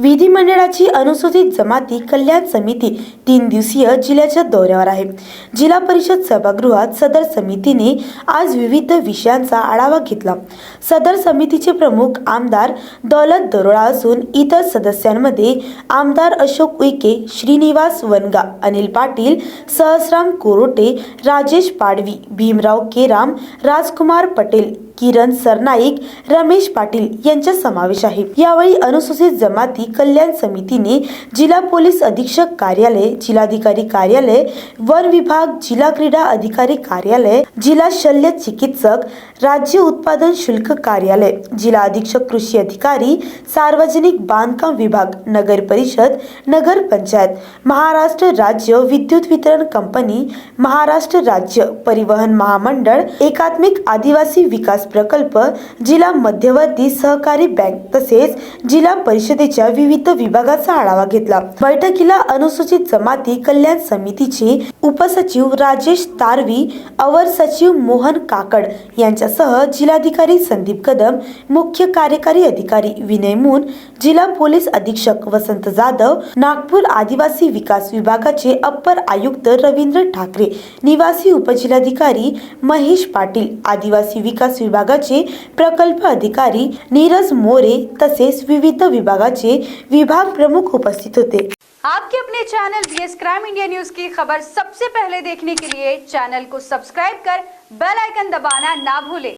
विधिमंडळाची अनुसूचित जमाती कल्याण समिती 3 दिवसीय जिल्ह्याच्या दौऱ्यावर आहे। जिल्हा परिषद सभागृहात सदर समितीने आज विविध विषयांचा आढावा घेतला। सदर समितीचे प्रमुख आमदार दौलत दरोडा असून इतर सदस्यांमध्ये आमदार अशोक उईके, श्रीनिवास वनगा, अनिल पाटील, सहस्राम कोरोटे, राजेश पाडवी, भीमराव केराम, राजकुमार पटेल, किरण सरनाईक, रमेश पाटील यांचा समावेश आहे। यावेळी अनुसूचित जमाती कल्याण समितीने जिल्हा पोलीस अधीक्षक कार्यालय, जिल्हाधिकारी कार्यालय, वन विभाग, जिल्हा क्रीडा अधिकारी कार्यालय, जिल्हा शल्य चिकित्सक, राज्य उत्पादन शुल्क कार्यालय, जिल्हा अधीक्षक कृषी अधिकारी, सार्वजनिक बांधकाम विभाग, नगर परिषद, नगर पंचायत, महाराष्ट्र राज्य विद्युत वितरण कंपनी, महाराष्ट्र राज्य परिवहन महामंडळ, एकात्मिक आदिवासी विकास प्रकल्प, जिल्हा मध्यवर्ती सहकारी बँक तसेच जिल्हा परिषदेच्या विविध विभागाचा आढावा घेतला। बैठकीला अनुसूचित जमाती कल्याण समितीचे उपसचिव राजेश तारवी, अवर सचिव मोहन काकड यांच्यासह जिल्हाधिकारी संदीप कदम, मुख्य कार्यकारी अधिकारी विनय मून, जिल्हा पोलीस अधीक्षक वसंत जाधव, नागपूर आदिवासी विकास विभागाचे अप्पर आयुक्त रवींद्र ठाकरे, निवासी उपजिल्हाधिकारी महेश पाटील, आदिवासी विकास विभागाचे प्रकल्प अधिकारी नीरज मोरे तसेच विविध विभागाचे विभाग प्रमुख उपस्थित होते। आपके अपने channel BS crime India news की खबर सबसे पहले देखने के लिए चैनल को सब्सक्राइब कर बेल आइकन दबाना ना भूलें।